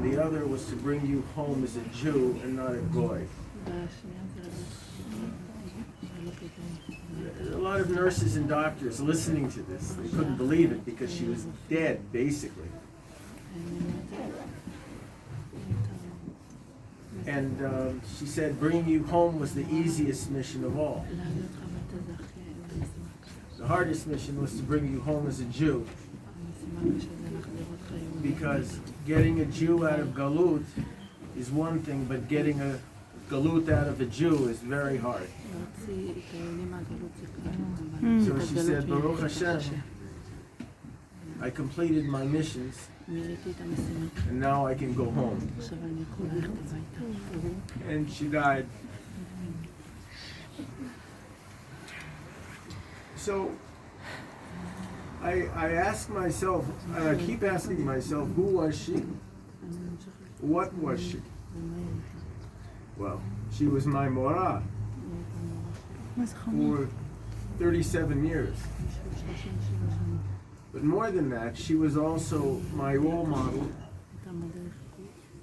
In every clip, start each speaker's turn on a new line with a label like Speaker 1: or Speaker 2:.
Speaker 1: and the other was to bring you home as a Jew and not a Goy. A lot of nurses and doctors listening to this, they couldn't believe it because she was dead, basically. And she said bringing you home was the easiest mission of all. The hardest mission was to bring you home as a Jew, because getting a Jew out of Galut is one thing, but getting a Galut out of a Jew is very hard. So she said, Baruch Hashem, I completed my missions, and now I can go home. And she died. So I ask myself, and I keep asking myself, who was she? What was she? Well, she was my morah for 37 years. But more than that, she was also my role model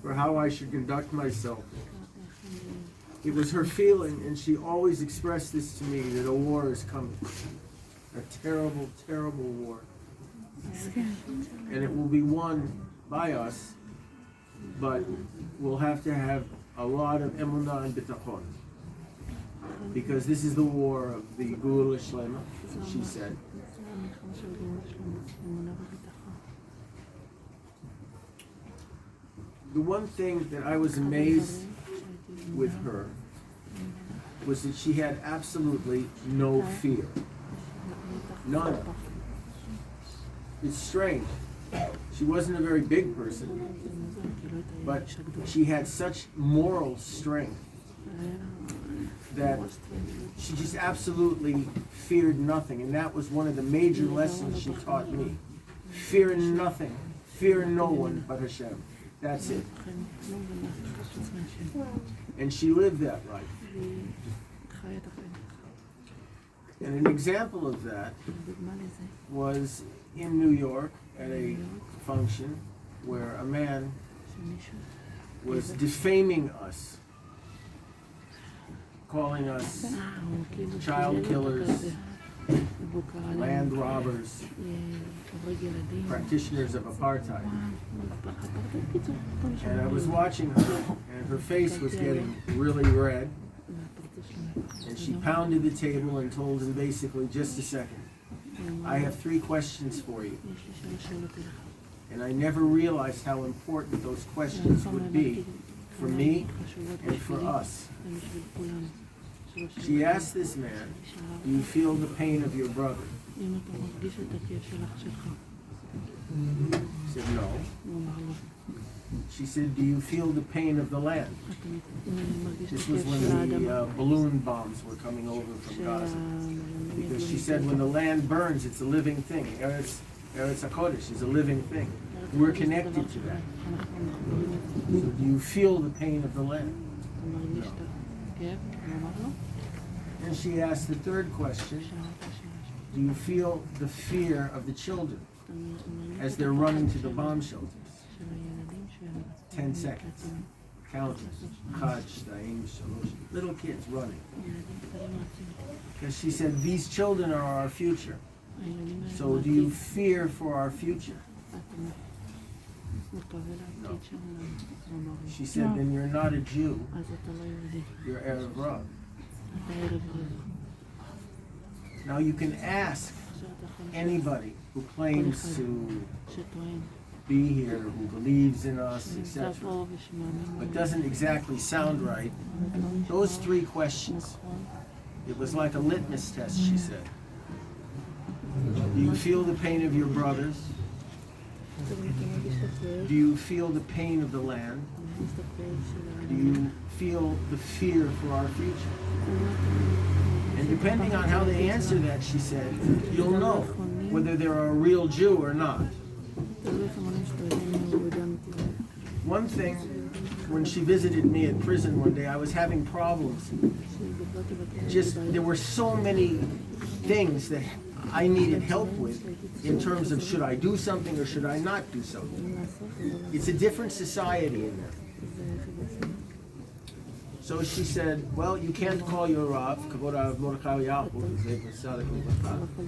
Speaker 1: for how I should conduct myself. It was her feeling, and she always expressed this to me, that a war is coming. A terrible, terrible war. And it will be won by us, but we'll have to have a lot of emunah and bitachon. Because this is the war of the Gula Shlema, she said. The one thing that I was amazed with her was that she had absolutely no fear. None. It's strange. She wasn't a very big person, but she had such moral strength that she just absolutely feared nothing. And that was one of the major lessons she taught me. Fear nothing. Fear no one but Hashem. That's it. And she lived that life. And an example of that was in New York at a function where a man was defaming us, calling us child killers, land robbers, practitioners of apartheid. And I was watching her, and her face was getting really red. And she pounded the table and told him basically, just a second, I have 3 questions for you. And I never realized how important those questions would be for me and for us. She asked this man, do you feel the pain of your brother? He said, no. She said, do you feel the pain of the land? This was when the balloon bombs were coming over from Gaza. Because she said, when the land burns, it's a living thing. Eretz HaKodesh is a living thing. We're connected to that. So do you feel the pain of the land? No. And she asked the 3rd question, do you feel the fear of the children as they're running to the bomb shelters? 10 seconds. Counting. Little kids running. Because she said, these children are our future. So do you fear for our future? No. She said, then you're not a Jew. You're Arab Rab. Now you can ask anybody who claims to be here, who believes in us, etc., but doesn't exactly sound right. Those 3 questions, it was like a litmus test, she said. Do you feel the pain of your brothers? Do you feel the pain of the land? Do you feel the fear for our future? And depending on how they answer that, she said, you'll know whether they're a real Jew or not. One thing, when she visited me at prison one day, I was having problems. There were so many things that I needed help with in terms of should I do something or should I not do something. It's a different society in there. So she said, well, you can't call your Rav,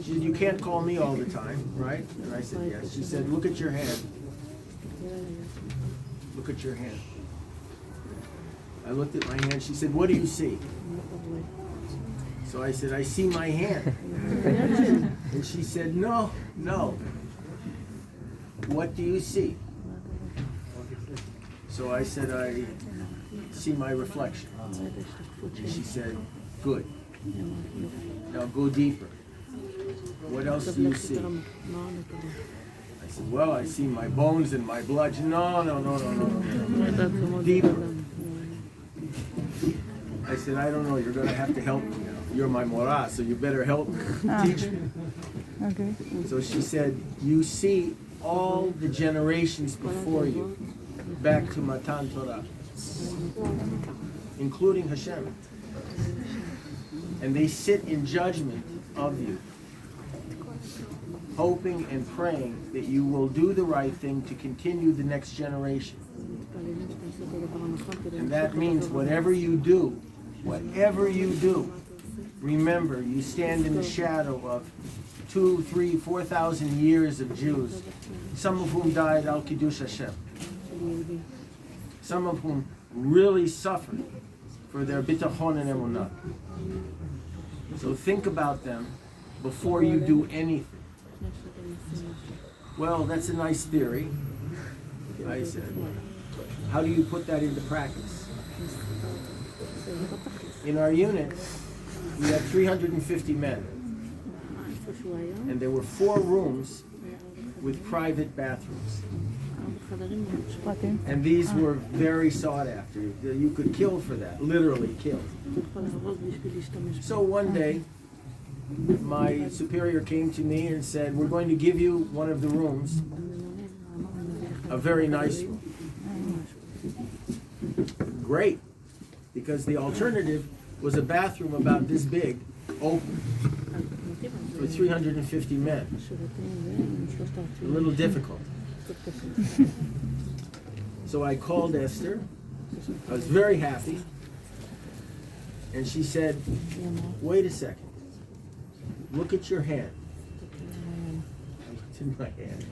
Speaker 1: she said, you can't call me all the time, right? And I said, yes. She said, look at your hand. Look at your hand. I looked at my hand. She said, what do you see? So I said, I see my hand. And she said, no. What do you see? So I said, I see my reflection. And she said, good. Now go deeper. What else do you see? I said, well, I see my bones and my blood. No. Deeper. I said, I don't know, you're going to have to help me now. You're my morah, so you better help me, teach me.
Speaker 2: Okay.
Speaker 1: So she said, you see all the generations before you, back to Matan Torah, including Hashem. And they sit in judgment of you, hoping and praying that you will do the right thing to continue the next generation. And that means whatever you do, remember, you stand in the shadow of 2,000, 3,000, 4,000 years of Jews, some of whom died al Kiddush Hashem, some of whom really suffered for their bitachon and emunah. So think about them before you do anything. Well, that's a nice theory. I said, how do you put that into practice? In our unit, we had 350 men. And there were 4 rooms with private bathrooms. And these were very sought after. You could kill for that, literally kill. So one day, my superior came to me and said, we're going to give you one of the rooms, a very nice room. Great, because the alternative was a bathroom about this big, open, for 350 men. A little difficult. So I called Esther. I was very happy. And she said, wait a second. Look at your hand. I looked in my hand.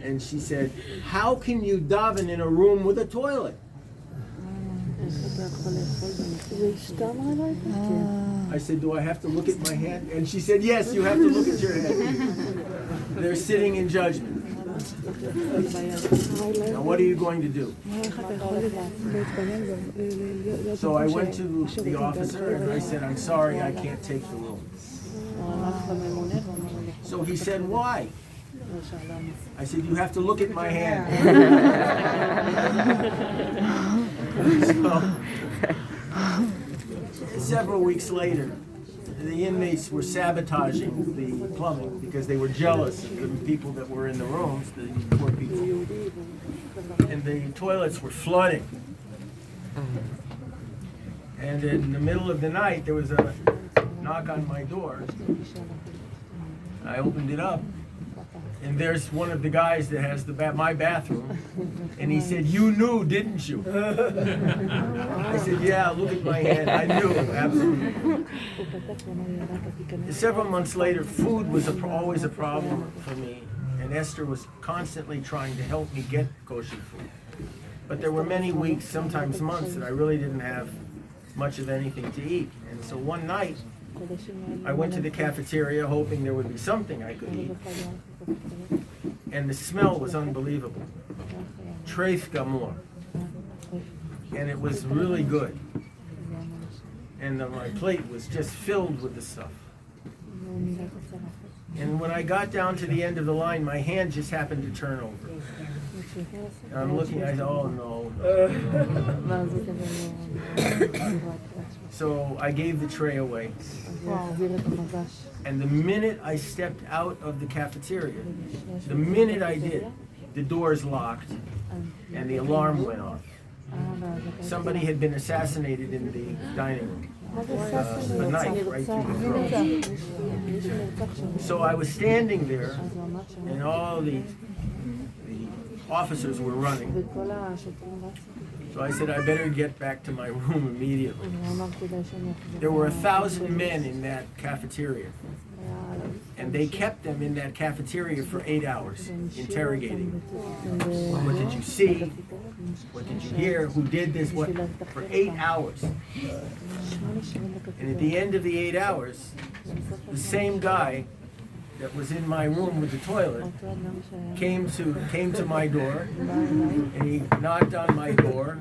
Speaker 1: And she said, how can you daven in a room with a toilet? I said, do I have to look at my hand? And she said, yes, you have to look at your hand. They're sitting in judgment. Now what are you going to do? So I went to the officer and I said, I'm sorry, I can't take the room. So he said, why? I said, you have to look at my hand. So, several weeks later, the inmates were sabotaging the plumbing because they were jealous of the people that were in the rooms, the poor people. And the toilets were flooding. And in the middle of the night, there was a knock on my door. I opened it up. And there's one of the guys that has my bathroom, and he said, you knew, didn't you? I said, yeah, look at my hand. I knew, absolutely. Several months later, food was always a problem for me, and Esther was constantly trying to help me get kosher food. But there were many weeks, sometimes months, that I really didn't have much of anything to eat. And so one night, I went to the cafeteria hoping there would be something I could eat. And the smell was unbelievable. Treif gamor. And it was really good. And my plate was just filled with the stuff. And when I got down to the end of the line, my hand just happened to turn over. And I'm looking, I said, oh no. So I gave the tray away. And the minute I stepped out of the cafeteria, the minute I did, the doors locked and the alarm went off. Somebody had been assassinated in the dining room. a knife right through the throat. So I was standing there, and all the officers were running. So I said, I better get back to my room immediately. There were 1,000 men in that cafeteria. And they kept them in that cafeteria for 8 hours, interrogating them. What did you see? What did you hear? Who did this? What? For 8 hours. And at the end of the 8 hours, the same guy that was in my room with the toilet came to my door, and he knocked on my door.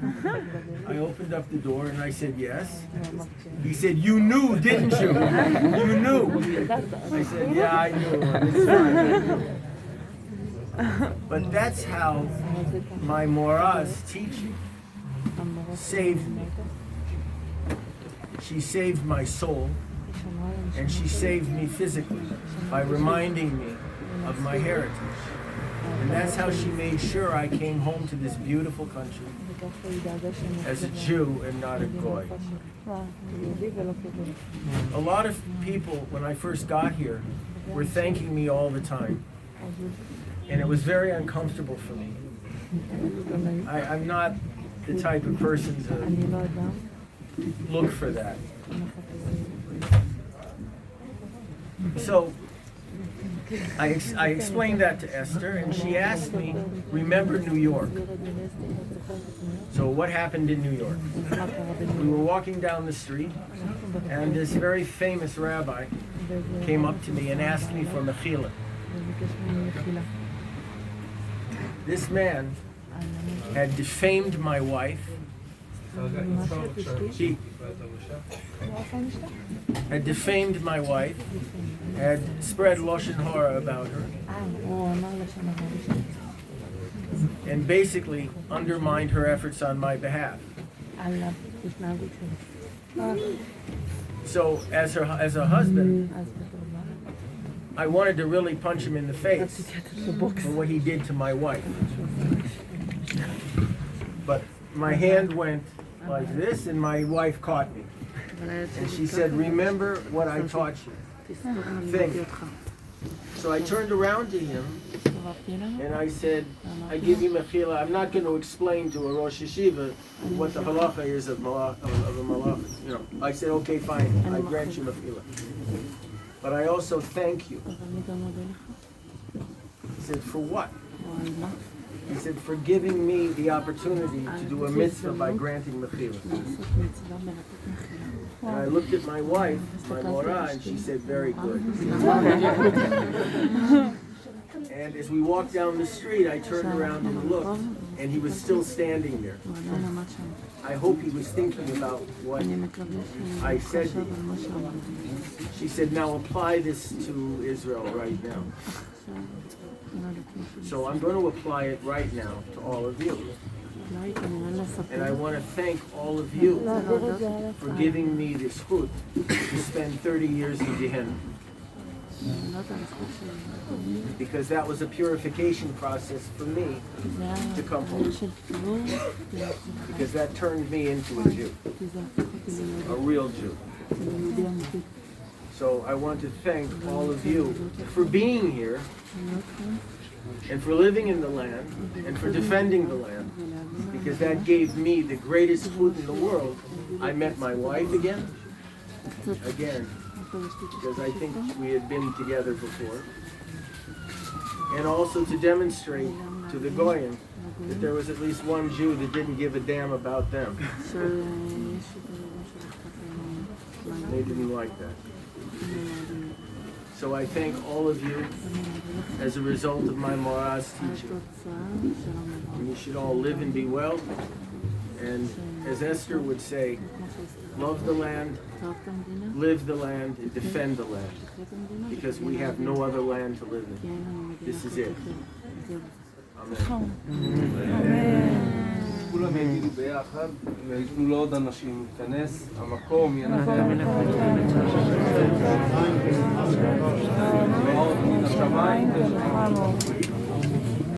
Speaker 1: I opened up the door and I said, yes. He said, you knew, didn't you? You knew. I said, yeah, I knew. It's fine. But that's how my Mora's teaching saved me. She saved my soul, and she saved me physically by reminding me of my heritage. And that's how she made sure I came home to this beautiful country as a Jew and not a Goy. A lot of people, when I first got here, were thanking me all the time. And it was very uncomfortable for me. I'm not the type of person to look for that. So I explained that to Esther, and she asked me, remember New York. So what happened in New York? We were walking down the street, and this very famous rabbi came up to me and asked me for mechila. This man had defamed my wife. He had defamed my wife, had spread lashon hara about her, and basically undermined her efforts on my behalf. So as a husband, I wanted to really punch him in the face for what he did to my wife. But my hand went like this, and my wife caught me. And she said, remember what I taught you. Think. So I turned around to him, and I said, I give you mechila. I'm not going to explain to a Rosh Yeshiva what the halacha is of a malach. You know, I said, okay, fine, I grant you mechila. But I also thank you. He said, for what? He said, for giving me the opportunity to do a mitzvah by granting mechila. And I looked at my wife, my Mora, and she said, very good. And as we walked down the street, I turned around and looked, and he was still standing there. I hope he was thinking about what I said to him. She said, now apply this to Israel right now. So I'm going to apply it right now to all of you. And I want to thank all of you for giving me this chut to spend 30 years in Gehenna. Because that was a purification process for me to come home. Because that turned me into a Jew, a real Jew. So I want to thank all of you for being here, and for living in the land, and for defending the land, because that gave me the greatest food in the world. I met my wife again, because I think we had been together before, and also to demonstrate to the Goyim that there was at least one Jew that didn't give a damn about them. They didn't like that. So I thank all of you as a result of my Mora's teaching. And you should all live and be well. And as Esther would say, love the land, live the land, and defend the land. Because we have no other land to live in. This is it. Amen.
Speaker 2: כולם יגידו ביחד, ויתנו לעוד אנשים להיכנס, המקום ינחם מאוד מן השמיים.